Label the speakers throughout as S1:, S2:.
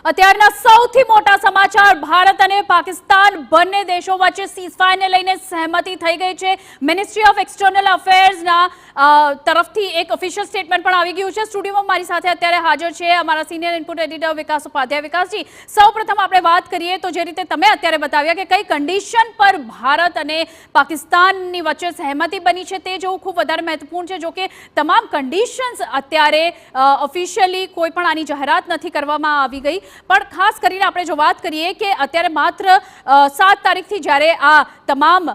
S1: અત્યારના સૌથી મોટા સમાચાર ભારત અને પાકિસ્તાન બંને દેશો વચ્ચે સીઝફાયરને લઈને સહમતિ થઈ ગઈ છે। મિનિસ્ટ્રી ઓફ એક્સટર્નલ અફેર્સના તરફથી એક ઓફિશિયલ સ્ટેટમેન્ટ પણ આવી ગયું છે। સ્ટુડિયોમાં મારી સાથે અત્યારે હાજર છે અમારા સિનિયર ઇનપુટ એડિટર વિકાસ ઉપાધ્યાય। વિકાસજી, સૌપ્રથમ આપણે વાત કરીએ તો જે રીતે તમે અત્યારે બતાવ્યા કે કઈ કન્ડિશન પર ભારત અને પાકિસ્તાનની વચ્ચે સહમતિ બની છે તે જોવું ખૂબ વધારે મહત્વપૂર્ણ છે। જો કે તમામ કન્ડિશન્સ અત્યારે ઓફિશિયલી કોઈ પણ આની જાહેરાત નથી કરવામાં આવી ગઈ, પણ ખાસ કરીને આપણે જો વાત કરીએ કે અત્યારે માત્ર 7 તારીખથી જ્યારે આ તમામ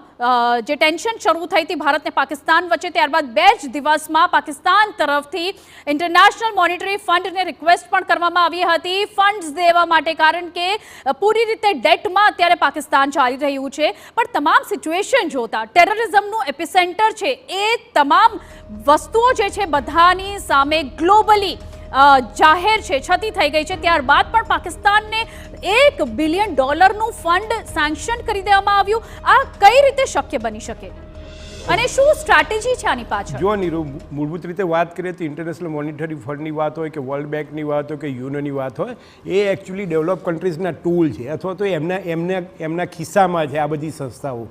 S1: જે ટેન્શન શરૂ થઈ હતી ભારત અને પાકિસ્તાન વચ્ચે, ત્યારબાદ 2 જ દિવસમાં પાકિસ્તાન તરફથી ઇન્ટરનેશનલ મોનિટરી ફંડને રિક્વેસ્ટ પણ કરવામાં આવી હતી ફંડ્સ દેવા માટે, કારણ કે પૂરી રીતે ડેટમાં અત્યારે પાકિસ્તાન ચાલી રહ્યું છે। પણ તમામ સિચ્યુએશન જોતા ટેરરિઝમનું એપિસેન્ટર છે એ તમામ વસ્તુઓ જે છે બધાની સામે ગ્લોબલી જાહેર છે, છતી થઈ ગઈ છે। ત્યારબાદ પણ પાકિસ્તાનને $1 બિલિયન ફંડ સેન્કશન કરી દેવામાં આવ્યું। આ કઈ રીતે શક્ય બની શકે અને શું સ્ટ્રેટેજી છે આની પાછળ?
S2: જો નીરુ, મૂળભૂત રીતે વાત કરીએ તો ઇન્ટરનેશનલ મોનિટરી ફંડની વાત હોય કે વર્લ્ડ બેંકની વાત હોય કે યુએનની વાત હોય, એ એકચ્યુઅલી ડેવલપ કન્ટ્રીઝના ટૂલ છે અથવા તો એમના ખિસ્સામાં છે આ બધી સંસ્થાઓ।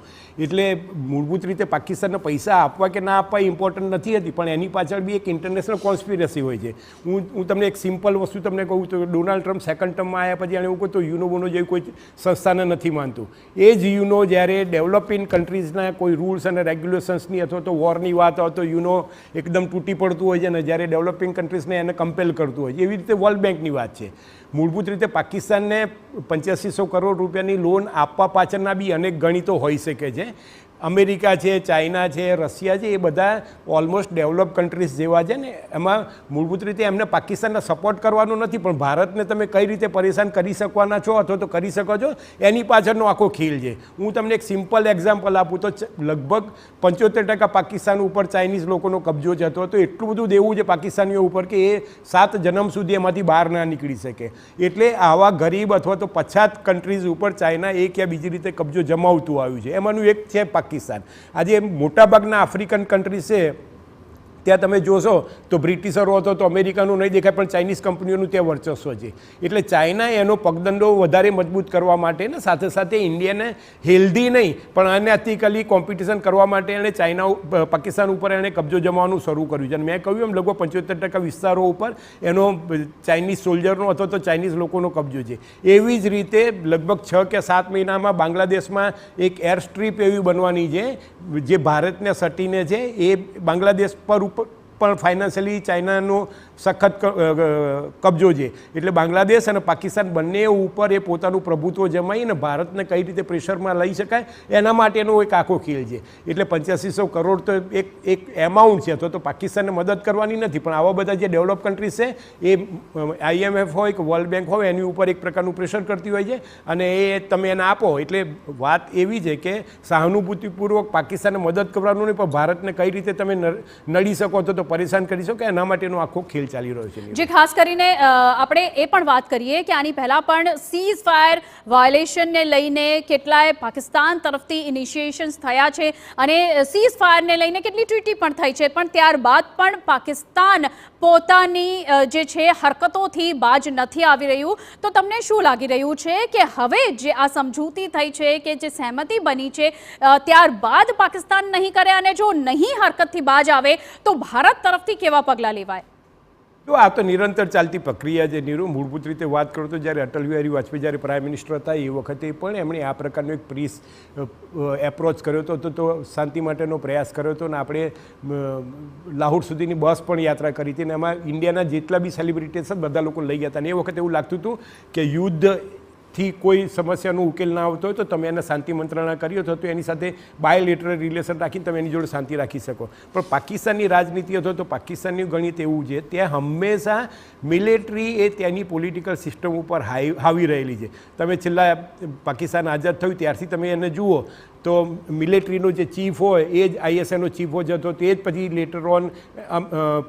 S2: એટલે મૂળભૂત રીતે પાકિસ્તાનને પૈસા આપવા કે ના આપવા ઇમ્પોર્ટન્ટ નથી હતી, પણ એની પાછળ બી એક ઇન્ટરનેશનલ કોન્સ્પિરસી હોય છે। હું તમને એક સિમ્પલ વસ્તુ તમને કહું તો ડોનાલ્ડ ટ્રમ્પ સેકન્ડ ટર્મમાં આવ્યા પછી એને એવું કહું તો યુનો જેવી કોઈ સંસ્થાને નથી માનતું। એ જ યુનો જ્યારે ડેવલપિંગ કન્ટ્રીઝના કોઈ રૂલ્સ અને રેગ્યુલેશન્સની અથવા તો વોરની વાત હોય તો યુનો એકદમ તૂટી પડતું હોય છે, અને જ્યારે ડેવલપિંગ કન્ટ્રીઝને એને કમ્પેલ કરતું હોય છે। એવી રીતે વર્લ્ડ બેંકની વાત છે। મૂળભૂત રીતે પાકિસ્તાનને 8500 કરોડ રૂપિયાની લોન આપવા પાછળના બી અનેક ગણિતો હોઈ શકે છે। અમેરિકા છે, ચાઇના છે, રશિયા છે, એ બધા ઓલમોસ્ટ ડેવલપ કન્ટ્રીઝ જેવા છે ને, એમાં મૂળભૂત રીતે એમને પાકિસ્તાનને સપોર્ટ કરવાનો નથી, પણ ભારતને તમે કઈ રીતે પરેશાન કરી શકવાના છો અથવા તો કરી શકો છો એની પાછળનો આખો ખેલ છે। હું તમને એક સિમ્પલ એક્ઝામ્પલ આપું તો લગભગ 75% પાકિસ્તાન ઉપર ચાઇનીઝ લોકોનો કબજો છે, અથવા તો એટલું બધું દેવું છે પાકિસ્તાનીઓ ઉપર કે એ 7 જન્મ સુધી એમાંથી બહાર ના નીકળી શકે। એટલે આવા ગરીબ અથવા તો પછાત કન્ટ્રીઝ ઉપર ચાઇના એક યા બીજી રીતે કબજો જમાવતું આવ્યું છે। એમાંનું એક છે પાકિસ્તાન। આજે મોટાભાગના આફ્રિકન કન્ટ્રીઝ છે ત્યાં તમે જોશો તો બ્રિટિશરો હતો તો અમેરિકાનું નહીં દેખાય, પણ ચાઇનીઝ કંપનીઓનું ત્યાં વર્ચસ્વ છે। એટલે ચાઇનાએ એનો પગદંડો વધારે મજબૂત કરવા માટે ને સાથે સાથે ઇન્ડિયાને હેલ્ધી નહીં પણ અનએથિકલી કોમ્પિટિશન કરવા માટે એણે પાકિસ્તાન ઉપર એણે કબજો જમાવવાનું શરૂ કર્યું છે। અને મેં કહ્યું એમ લગભગ 75% વિસ્તારો ઉપર એનો ચાઇનીઝ સોલ્જરનો અથવા તો ચાઇનીઝ લોકોનો કબજો છે। એવી જ રીતે લગભગ 6 કે 7 મહિનામાં બાંગ્લાદેશમાં એક એર સ્ટ્રીપ એવી બનવાની છે જે ભારતને સટીને છે, એ બાંગ્લાદેશ પર પણ ફાઇનાન્શિયલી ચાઇનાનો સખત કબજો છે। એટલે બાંગ્લાદેશ અને પાકિસ્તાન બંને ઉપર એ પોતાનું પ્રભુત્વ જમાવીને ભારતને કઈ રીતે પ્રેશરમાં લઈ શકાય એના માટેનો એક આખો ખેલ છે। એટલે 8500 કરોડ તો એક એમાઉન્ટ છે, અથવા તો પાકિસ્તાનને મદદ કરવાની નથી, પણ આવા બધા જે ડેવલપ કન્ટ્રીઝ છે એ IMF હોય કે વર્લ્ડ બેંક હોય એની ઉપર એક પ્રકારનું પ્રેશર કરતી હોય છે, અને એ તમે એને આપો। એટલે વાત એવી છે કે સહાનુભૂતિપૂર્વક પાકિસ્તાનને મદદ કરવાનું નહીં, પણ ભારતને કઈ રીતે તમે નડી શકો તો પરેશાન કરી શકો, એના માટેનો આખો ખેલ ચાલી રહ્યો છે।
S1: જે ખાસ કરીને આપણે એ પણ વાત કરીએ કે આની પહેલા પણ સીઝ ફાયર વાયોલેશનને લઈને કેટલાય પાકિસ્તાન તરફથી ઇનિશિએશન્સ થયા છે અને સીઝ ફાયરને લઈને કેટલી ટ્વીટી પણ થઈ છે, પણ ત્યારબાદ પણ પાકિસ્તાન પોતાની જે છે હરકતોથી બાજ નથી આવી રહ્યું। તો તમને શું લાગી રહ્યું છે કે હવે જે આ સમજૂતી થઈ છે કે જે સહેમતિ બની છે ત્યારબાદ પાકિસ્તાન નહીં કરે, અને જો નહીં હરકતથી બાજ આવે તો ભારત તરફથી કેવા પગલાં લેવાય?
S2: તો આ તો નિરંતર ચાલતી પ્રક્રિયા છે નીરુ। મૂળભૂત રીતે વાત કરું તો જ્યારે અટલ બિહારી વાજપેયી જ્યારે પ્રાઇમ મિનિસ્ટર હતા એ વખતે પણ એમણે આ પ્રકારનો એક પીસ એપ્રોચ કર્યો હતો, તો શાંતિ માટેનો પ્રયાસ કર્યો હતો, અને આપણે લાહોર સુધીની બસ પણ યાત્રા કરી હતી, અને એમાં ઇન્ડિયાના જેટલા બી સેલિબ્રિટીઝ બધા લોકો લઈ ગયા હતા। અને એ વખતે એવું લાગતું હતું કે યુદ્ધથી કોઈ સમસ્યાનો ઉકેલ ના આવતો હોય તો તમે એને શાંતિ મંત્રણા કરી હતો તો એની સાથે બાયોલેટરલ રિલેશન રાખીને તમે એની જોડે શાંતિ રાખી શકો। પણ પાકિસ્તાનની રાજનીતિ હતો તો પાકિસ્તાનની ગણિત એવું છે, ત્યાં હંમેશા મિલિટરી એ ત્યાંની પોલિટિકલ સિસ્ટમ ઉપર હાવી રહેલી છે। તમે છેલ્લા પાકિસ્તાન આઝાદ થયું ત્યારથી તમે એને જુઓ તો મિલિટરીનો જે ચીફ હોય એ જ ISNનો ચીફ જ હતો, તે જ પછી લેટર ઓન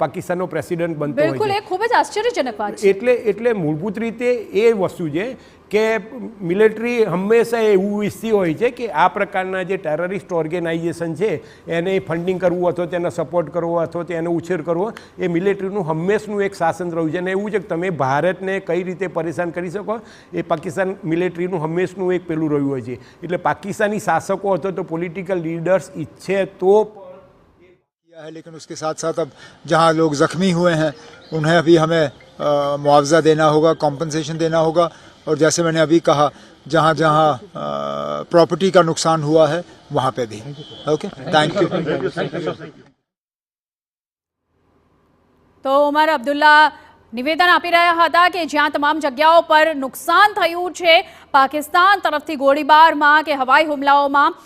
S2: પાકિસ્તાનનો પ્રેસિડન્ટ બનતો હોય
S1: બિલકુલ,
S2: છે.
S1: એ ખૂબ જ આશ્ચર્યજનક વાત છે.
S2: એટલે મૂળભૂત રીતે એ વસ્તુ છે કે મિલિટરી હંમેશા એવું ઈચ્છતી હોય છે કે આ પ્રકારના જે ટેરરિસ્ટ ઓર્ગેનાઇઝેશન છે એને ફંડિંગ કરવું અથવા તેને સપોર્ટ કરવો અથવા તેનો ઉછેર કરવો એ મિલિટરીનું હંમેશનું એક શાસન રહ્યું છે. અને એવું છે કે તમે ભારતને કઈ રીતે પરેશાન કરી શકો એ પાકિસ્તાન મિલિટરીનું હંમેશનું એક પેલું રહ્યું હોય છે. એટલે પાકિસ્તાની શાસકો અથવા તો પોલિટિકલ લીડર્સ ઈચ્છે તો
S3: किया है, लेकिन उसके साथ साथ अब जहाँ लोग ज़ख्मी हुए हैं उन्हें अभी हमें मुआवजा देना होगा, कॉम्पनसेशन देना होगा, और जैसे मैंने अभी कहा जहाँ जहाँ प्रॉपर्टी का नुकसान हुआ है वहाँ पे भी. Okay, thank you.
S1: તો ઉમર અબ્દુલ્લા નિવેદન આપી રહ્યા હતા કે જ્યાં તમામ જગ્યાઓ પર નુકસાન થયું છે પાકિસ્તાન તરફથી ગોળીબારમાં કે હવાઈ હુમલાઓમાં,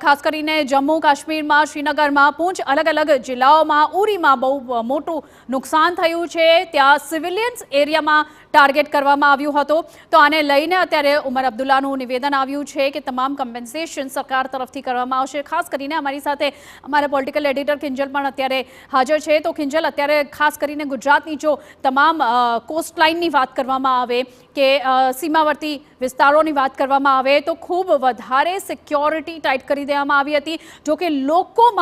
S1: ખાસ કરીને જમ્મુ કાશ્મીરમાં, શ્રીનગરમાં, પૂંછ, અલગ અલગ જિલ્લાઓમાં, ઉરીમાં બહુ મોટું નુકસાન થયું છે. ત્યાં સિવિલિયન્સ એરિયામાં ટાર્ગેટ કરવામાં આવ્યું હતું. તો આને લઈને અત્યારે ઉમર અબ્દુલ્લાનું નિવેદન આવ્યું છે કે તમામ કમ્પેન્સેશન સરકાર તરફથી કરવામાં આવશે. ખાસ કરીને અમારી સાથે અમારા પોલિટિકલ એડિટર કિંજલ પણ અત્યારે હાજર છે. તો કિંજલ, અત્યારે ખાસ કરીને ગુજરાતની જો તમામ કોસ્ટ લાઇનની વાત કરવામાં આવે કે સીમાવર્તી વિસ્તારોની વાત કરવામાં આવે તો ખૂબ વધારે સિક્યોરિટી ટાઈટ કરી દેવામાં આવી હતી. જો કે લોકોમાં